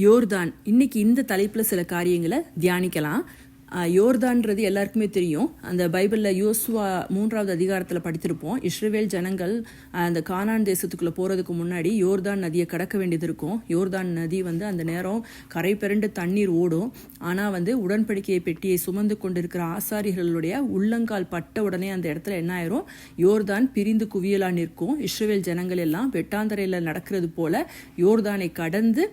யோர்தான் இன்னைக்கு இந்த தலைப்பில் சில காரியங்களை தியானிக்கலாம். யோர்தான்றது எல்லாருக்குமே தெரியும். அந்த பைபிளில் யோசுவா 3வது அதிகாரத்தில் படித்திருப்போம். இஸ்ரவேல் ஜனங்கள் அந்த கானான் தேசத்துக்குள்ளே போகிறதுக்கு முன்னாடி யோர்தான் நதியை கடக்க வேண்டியது இருக்கும். யோர்தான் நதி அந்த நேரம் கரை பிறண்டு தண்ணீர் ஓடும். ஆனால் உடன்படிக்கையை பெட்டியை சுமந்து கொண்டிருக்கிற ஆசாரிகளுடைய உள்ளங்கால் பட்ட உடனே அந்த இடத்துல என்ன ஆயிரும், யோர்தான் பிரிந்து குவியலா நிற்கும். இஸ்ரவேல் ஜனங்கள் எல்லாம் வெட்டாந்தரையில் நடக்கிறது போல யோர்தானை கடந்து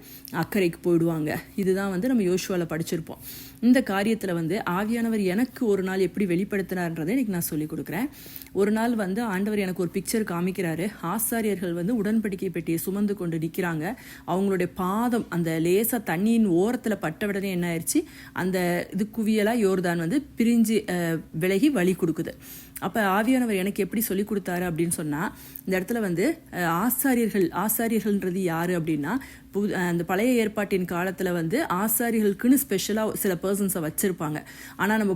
அக்கறைக்கு போயிடுவாங்க. இதுதான் நம்ம யோசுவாவில் படிச்சிருப்போம். இந்த காரியத்தில் ஆவியானவர் எனக்கு ஒரு நாள் எப்படி வெளிப்படுத்தினார்ன்றதை இன்னைக்கு நான் சொல்லிக் கொடுக்குறேன். ஒரு நாள் ஆண்டவர் எனக்கு ஒரு பிக்சர் காமிக்கிறாரு. ஆசாரியர்கள் உடன்படிக்கை பெட்டியை சுமந்து கொண்டு நிற்கிறாங்க. அவங்களுடைய பாதம் அந்த லேசா தண்ணியின் ஓரத்தில் பட்ட உடனே என்ன ஆயிடுச்சு, அந்த இது குவியலா யோர்தான் பிரிஞ்சு விலகி வழி கொடுக்குது. அப்போ ஆவியானவர் எனக்கு எப்படி சொல்லி கொடுத்தாரு அப்படின்னு சொன்னால், இந்த இடத்துல ஆசாரியர்கள்ன்றது யார் அப்படின்னா, அந்த பழைய ஏற்பாட்டின் காலத்தில் ஆசாரியர்களுக்குன்னு ஸ்பெஷலாக சில பர்சன்ஸை வச்சுருப்பாங்க. ஆனால் நம்ம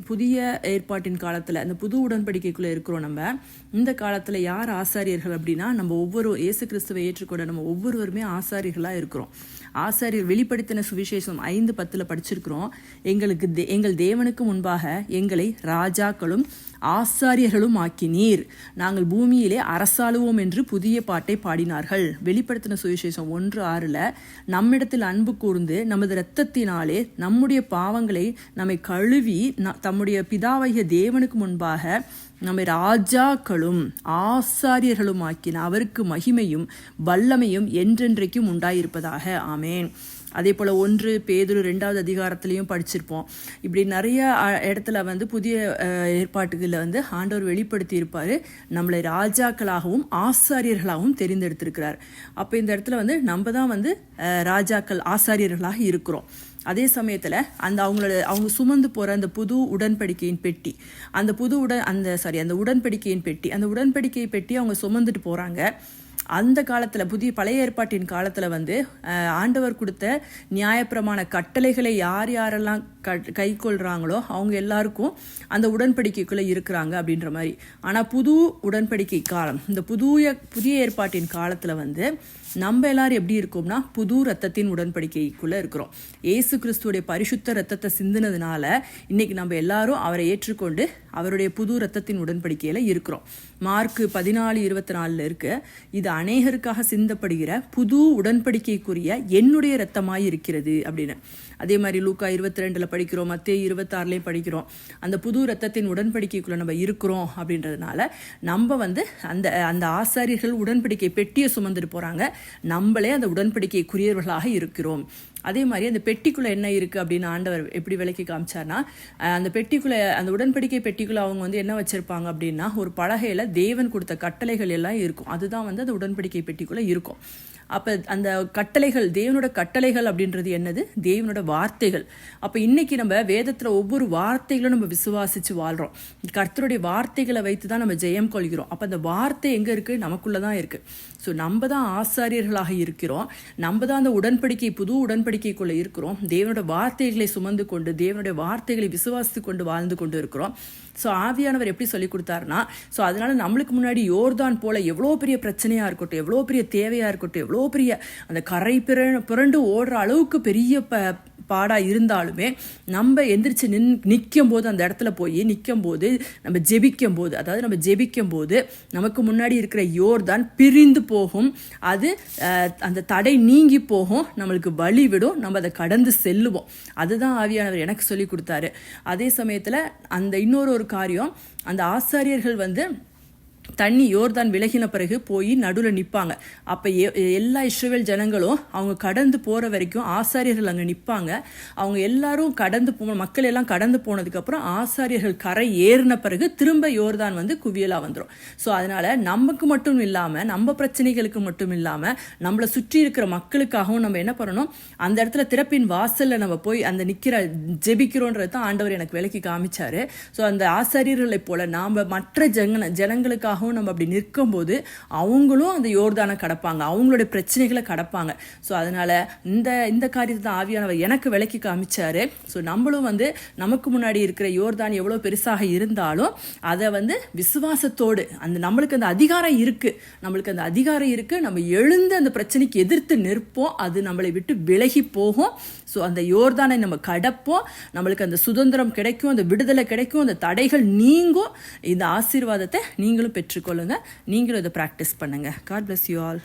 புதிய ஏற்பாட்டின் காலத்தில் அந்த புது உடன்படிக்கைக்குள்ளே இருக்கிறோம். நம்ம இந்த காலத்தில் யார் ஆசாரியர்கள் அப்படின்னா, நம்ம இயேசு கிறிஸ்துவை ஏற்றுக்கொண்ட நம்ம ஒவ்வொருவருமே ஆசாரியர்களாக இருக்கிறோம். ஆசாரியர் வெளிப்படுத்தின சுவிசேஷம் 5:10 படிச்சிருக்கிறோம். எங்கள் தேவனுக்கு முன்பாக எங்களை ராஜாக்களும் ஆசாரியர்களும் ஆக்கினீர், நாங்கள் பூமியிலே அரசாளுவோம் என்று புதிய பாட்டை பாடினார்கள். வெளிப்படுத்தின சுவிசேஷம் 1:6 நம்மிடத்தில் அன்பு கூர்ந்து நமது இரத்தத்தினாலே நம்முடைய பாவங்களை நம்மை கழுவி தம்முடைய பிதாவாகிய தேவனுக்கு முன்பாக நம்மை ராஜாக்களும் ஆசாரியர்களும் ஆக்கின அவருக்கு மகிமையும் வல்லமையும் என்றென்றைக்கும் உண்டாயிருப்பதாக. ஆமேன். அதே போல் 1 பேதுரு 2வது அதிகாரத்திலையும் படிச்சிருப்போம். இப்படி நிறைய இடத்துல புதிய ஏற்பாட்டுகளில் ஆண்டவர் வெளிப்படுத்தி இருப்பார். நம்மளை ராஜாக்களாகவும் ஆசாரியர்களாகவும் தெரிந்தெடுத்திருக்கிறார். அப்போ இந்த இடத்துல நம்ம தான் ராஜாக்கள் ஆசாரியர்களாக இருக்கிறோம். அதே சமயத்தில் அவங்க சுமந்து போகிற அந்த புது உடன்படிக்கையின் பெட்டி, அந்த உடன்படிக்கையை பெட்டி அவங்க சுமந்துட்டு போகிறாங்க. அந்த காலத்தில் பழைய ஏற்பாட்டின் காலத்தில் ஆண்டவர் கொடுத்த நியாயப்பிரமாண கட்டளைகளை யாரெல்லாம் கை கொள்கிறாங்களோ அவங்க எல்லாருக்கும் அந்த உடன்படிக்கைக்குள்ளே இருக்கிறாங்க அப்படின்ற மாதிரி. ஆனால் புது உடன்படிக்கை காலம், இந்த புதிய ஏற்பாட்டின் காலத்தில் நம்ம எல்லாரும் எப்படி இருக்கோம்னா, புது ரத்தத்தின் உடன்படிக்கைக்குள்ளே இருக்கிறோம். இயேசு கிறிஸ்துவோடைய பரிசுத்த ரத்தத்தை சிந்தினதுனால இன்னைக்கு நம்ம எல்லாரும் அவரை ஏற்றுக்கொண்டு அவருடைய புது ரத்தத்தின் உடன்படிக்கையில் இருக்கிறோம். மார்க் 14:24 இருக்கு, இது அநேகருக்காக சிந்தப்படுகிற புது உடன்படிக்கைக்குரிய என்னுடைய ரத்தமாய் இருக்கிறது அப்படின்னு. அதே மாதிரி லூக்கா 22 படிக்கிறோம், மத்தேயு 26 படிக்கிறோம். அந்த புது ரத்தத்தின் உடன்படிக்கைக்குள்ள நம்ம இருக்கிறோம் அப்படின்றதுனால நம்ம அந்த ஆசாரியர்கள் உடன்படிக்கை பெட்டியை சுமந்துட்டு போறாங்க. நம்மளே அந்த உடன்படிக்கைக்குரியவர்களாக இருக்கிறோம். அதே மாதிரி அந்த பெட்டிக்குள்ளே என்ன இருக்குது அப்படின்னு ஆண்டவர் எப்படி விளக்கி காமிச்சார்னா, அந்த பெட்டிக்குள்ளே, அந்த உடன்படிக்கை பெட்டிக்குள்ளே அவங்க என்ன வச்சுருப்பாங்க அப்படின்னா, ஒரு பலகையில் தேவன் கொடுத்த கட்டளைகள் எல்லாம் இருக்கும். அதுதான் அந்த உடன்படிக்கை பெட்டிக்குள்ளே இருக்கும். அப்போ அந்த கட்டளைகள், தேவனோட கட்டளைகள் அப்படின்றது என்னது, தேவனோட வார்த்தைகள். அப்போ இன்னைக்கு நம்ம வேதத்தில் ஒவ்வொரு வார்த்தைகளும் நம்ம விசுவாசித்து வாழ்கிறோம். கர்த்தருடைய வார்த்தைகளை வைத்து தான் நம்ம ஜெயம் கொள்கிறோம். அப்போ அந்த வார்த்தை எங்கே இருக்குது, நமக்குள்ளே தான் இருக்குது. ஸோ நம்ம தான் ஆசாரியர்களாக இருக்கிறோம். நம்ம தான் அந்த புது உடன்படிக்கைக்குள்ளே இருக்கிறோம். தேவனோட வார்த்தைகளை சுமந்து கொண்டு, தேவனுடைய வார்த்தைகளை விசுவாசித்து கொண்டு வாழ்ந்து கொண்டு இருக்கிறோம். ஸோ ஆவியானவர் எப்படி சொல்லி கொடுத்தாருன்னா, ஸோ அதனால நம்மளுக்கு முன்னாடி யோர்தான் போல எவ்வளோ பெரிய பிரச்சனையாக இருக்கட்டும், எவ்வளோ பெரிய தேவையாக இருக்கட்டும், எவ்வளோ பெரிய அந்த கரை புரண்டு ஓடுற அளவுக்கு பெரிய பாடாக இருந்தாலுமே நம்ம எந்திரிச்சு நிற்கும் போது, அந்த இடத்துல போய் நிற்கும் போது, நம்ம ஜெபிக்கும் போது நமக்கு முன்னாடி இருக்கிற யோர்தான் பிரிந்து போகும். அது அந்த தடை நீங்கி போகும், நம்மளுக்கு வழி விடும், நம்ம அதை கடந்து செல்லுவோம். அதுதான் ஆவியானவர் எனக்கு சொல்லி கொடுத்தாரு. அதே சமயத்தில் அந்த இன்னொரு காரியம், அந்த ஆசாரியர்கள் தண்ணி யோர்தான் விலகின பிறகு போய் நடுவில் நிற்பாங்க. அப்போ எல்லா இஸ்ரவேல் ஜனங்களும் அவங்க கடந்து போகிற வரைக்கும் ஆசாரியர்கள் அங்கே நிற்பாங்க. அவங்க எல்லாரும் மக்கள் எல்லாம் கடந்து போனதுக்கப்புறம் ஆசாரியர்கள் கரை ஏறின பிறகு திரும்ப யோர்தான் குவியலாக வந்துடும். ஸோ அதனால் நமக்கு மட்டும் இல்லாமல், நம்ம பிரச்சனைகளுக்கு மட்டும் இல்லாமல், நம்மளை சுற்றி இருக்கிற மக்களுக்காகவும் நம்ம என்ன பண்ணணும், அந்த இடத்துல திறப்பின் வாசலில் நம்ம போய் அந்த ஜெபிக்கிறோன்றது தான் ஆண்டவர் எனக்கு விலக்கி காமிச்சாரு. ஸோ அந்த ஆசாரியர்களை போல நாம் மற்ற ஜனங்களுக்காக நமக்காகவும் நம்ம அப்படி நிற்கும்போது அவங்களும் அந்த யோர்தானை கடப்பாங்க, அவங்களுடைய பிரச்சனைகளை கடப்பாங்க. ஸோ அதனால இந்த காரியத்தை தான் ஆவியானவர் எனக்கு விளக்கி காமிச்சாரு. ஸோ நம்மளும் வந்து நமக்கு முன்னாடி இருக்கிற யோர்தான் எவ்வளோ பெருசாக இருந்தாலும் அதை வந்து விசுவாசத்தோடு நம்மளுக்கு அந்த அதிகாரம் இருக்கு, நம்ம எழுந்து அந்த பிரச்சனைக்கு எதிர்த்து நிற்போம், அது நம்மளை விட்டு விலகி போகும். ஸோ அந்த யோர்தானை நம்ம கடப்போம், நம்மளுக்கு அந்த சுதந்திரம் கிடைக்கும், அந்த விடுதலை கிடைக்கும், அந்த தடைகள் நீங்கும். இந்த ஆசீர்வாதத்தை நீங்களும் பெற்றுக்கொள்ளுங்க, நீங்களும் இதை ப்ராக்டிஸ் பண்ணுங்க. God bless you all.